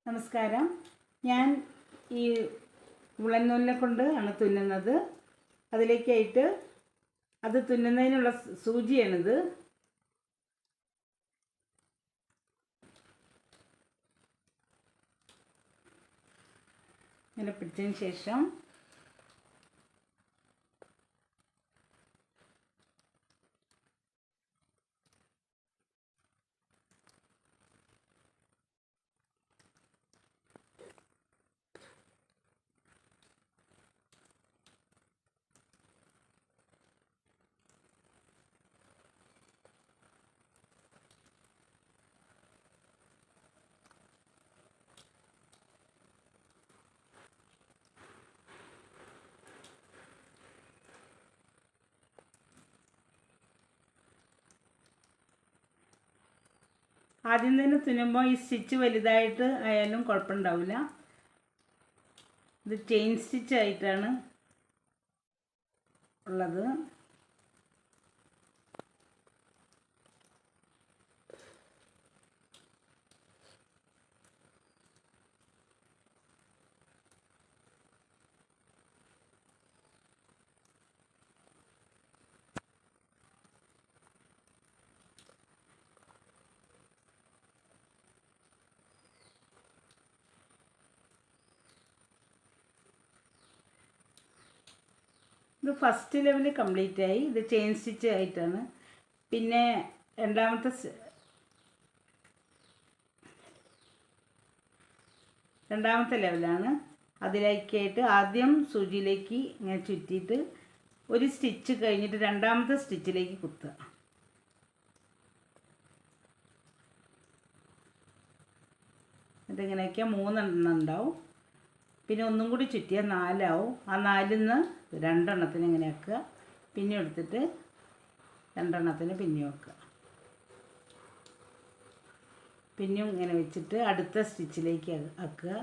നമസ്കാരം. ഞാൻ ഈ ഉളൻ നൂലിനെ കൊണ്ട് ആണ് തുന്നുന്നത്. അതിലേക്കായിട്ട് അത് തുന്നുന്നതിനുള്ള സൂചിയാണിത്. ഇങ്ങനെ പിടിച്ചതിന് ശേഷം ആദ്യം തന്നെ തുന്നുമ്പോൾ ഈ സ്റ്റിച്ച് വലുതായിട്ട് ആയാലും കുഴപ്പമുണ്ടാവില്ല. ഇത് ചെയിൻ സ്റ്റിച്ച് ആയിട്ടാണ് ഉള്ളത്. ഇത് ഫസ്റ്റ് ലെവൽ കംപ്ലീറ്റ് ആയി. ഇത് ചെയിൻ സ്റ്റിച്ച് ആയിട്ടാണ്. പിന്നെ രണ്ടാമത്തെ ലെവലാണ്. അതിലേക്കായിട്ട് ആദ്യം സൂചിയിലേക്ക് ഇങ്ങനെ ചുറ്റിയിട്ട് ഒരു സ്റ്റിച്ച് കഴിഞ്ഞിട്ട് രണ്ടാമത്തെ സ്റ്റിച്ചിലേക്ക് കുത്തുക. ഇതിങ്ങനെയൊക്കെ 3 എണ്ണം ഉണ്ടാവും. പിന്നെ ഒന്നും കൂടി ചുറ്റിയാൽ 4 ആവും. ആ 4ൽ നിന്ന് 2 എണ്ണത്തിന് ഇങ്ങനെ ആക്കുക. പിന്നെ എടുത്തിട്ട് 2 എണ്ണത്തിന് പിന്നെ വെക്കുക. പിന്നെയും ഇങ്ങനെ വെച്ചിട്ട് അടുത്ത സ്റ്റിച്ചിലേക്ക് ആക്കുക.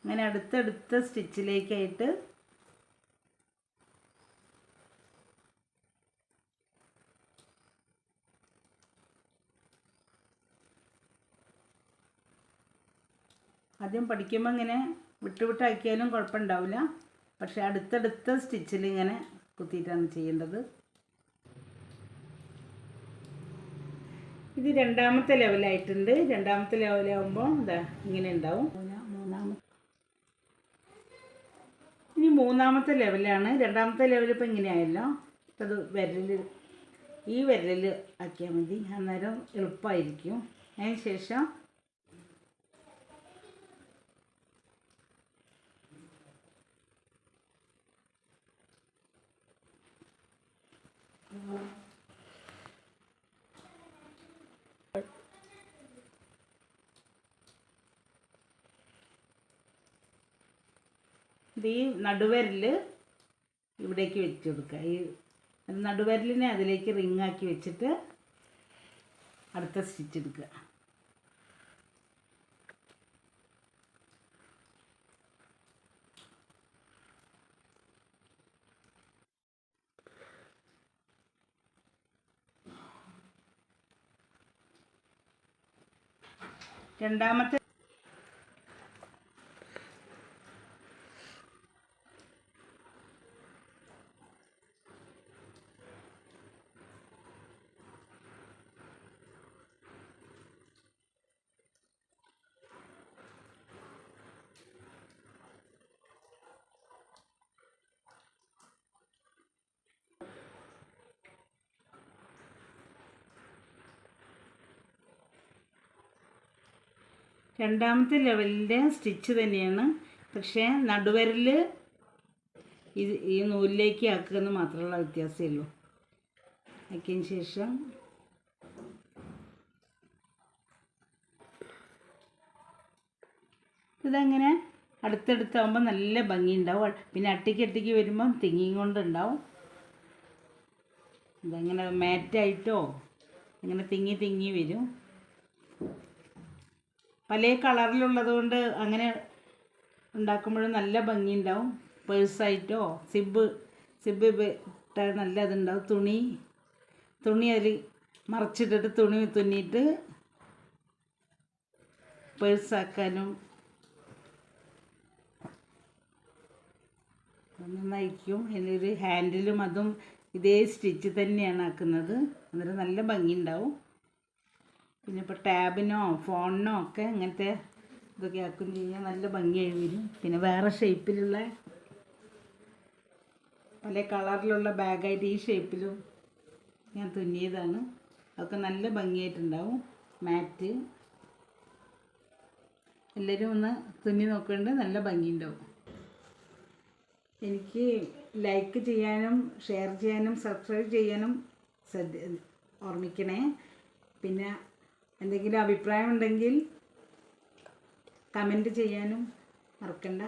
അങ്ങനെ അടുത്തടുത്ത സ്റ്റിച്ചിലേക്കായിട്ട് ആദ്യം പഠിക്കുമ്പോൾ ഇങ്ങനെ വിട്ടുവിട്ടാക്കിയാലും കുഴപ്പമുണ്ടാവില്ല. പക്ഷേ അടുത്തടുത്ത സ്റ്റിച്ചിൽ ഇങ്ങനെ കുത്തിയിട്ടാണ് ചെയ്യേണ്ടത്. ഇത് രണ്ടാമത്തെ ലെവലായിട്ടുണ്ട്. രണ്ടാമത്തെ ലെവലാകുമ്പോൾ ഇതാ ഇങ്ങനെ ഉണ്ടാവും. ഇനി മൂന്നാമത്തെ ലെവലാണ്. രണ്ടാമത്തെ ലെവൽ ഇപ്പോൾ ഇങ്ങനെയായല്ലോ. അത് ഈ വിരലിൽ ആക്കിയാൽ മതി. അന്നേരം എളുപ്പമായിരിക്കും. അതിന് ശേഷം ഈ നടുവിരൽ ഇവിടേക്ക് വെച്ച് കൊടുക്കുക. ഈ നടുവിരലിനെ അതിലേക്ക് റിങ്ങാക്കി വെച്ചിട്ട് അടുത്ത സ്റ്റിച്ച് എടുക്കുക. രണ്ടാമത്തെ രണ്ടാമത്തെ ലെവലിൻ്റെ സ്റ്റിച്ച് തന്നെയാണ്. പക്ഷേ നടുവിരൽ ഈ നൂലിലേക്ക് ആക്കുകയെന്ന് മാത്രമുള്ള വ്യത്യാസമേ ഉള്ളൂ. ആക്കിയതിന് ശേഷം ഇതങ്ങനെ അടുത്തടുത്താകുമ്പോൾ നല്ല ഭംഗിയുണ്ടാവും. പിന്നെ അട്ടിക്ക് വരുമ്പം തിങ്ങിയും കൊണ്ടുണ്ടാവും. ഇതങ്ങനെ മാറ്റായിട്ടോ ഇങ്ങനെ തിങ്ങി വരും. പല കളറിലുള്ളത് കൊണ്ട് അങ്ങനെ ഉണ്ടാക്കുമ്പോഴും നല്ല ഭംഗിയുണ്ടാവും. പേഴ്സായിട്ടോ സിബ് ഇട്ടാൽ നല്ല ഇതുണ്ടാവും. തുണി അതിൽ മറച്ചിട്ടിട്ട് തുണി തുന്നിയിട്ട് പേഴ്സാക്കാനും നന്നായിരിക്കും. അതിലൊരു ഹാൻഡിലും അതും ഇതേ സ്റ്റിച്ച് തന്നെയാണ് ആക്കുന്നത്. അന്നേരം നല്ല ഭംഗിയുണ്ടാവും. പിന്നെ ഇപ്പോൾ ടാബിനോ ഫോണിനോ ഒക്കെ ഇങ്ങനത്തെ ഇതൊക്കെ ആക്കും കഴിഞ്ഞാൽ നല്ല ഭംഗിയായി വരും. പിന്നെ വേറെ ഷേപ്പിലുള്ള പല കളറിലുള്ള ബാഗായിട്ട് ഈ ഷേപ്പിലും ഞാൻ തുന്നിയതാണ്. അതൊക്കെ നല്ല ഭംഗിയായിട്ടുണ്ടാവും. മാറ്റ് എല്ലാവരും ഒന്ന് തുന്നി നോക്കുന്നുണ്ട്. നല്ല ഭംഗിയുണ്ടാവും. എനിക്ക് ലൈക്ക് ചെയ്യാനും ഷെയർ ചെയ്യാനും സബ്സ്ക്രൈബ് ചെയ്യാനും ഓർമ്മിക്കണേ. പിന്നെ എന്തെങ്കിലും അഭിപ്രായം ഉണ്ടെങ്കിൽ കമൻറ്റ് ചെയ്യാനും മറക്കണ്ട.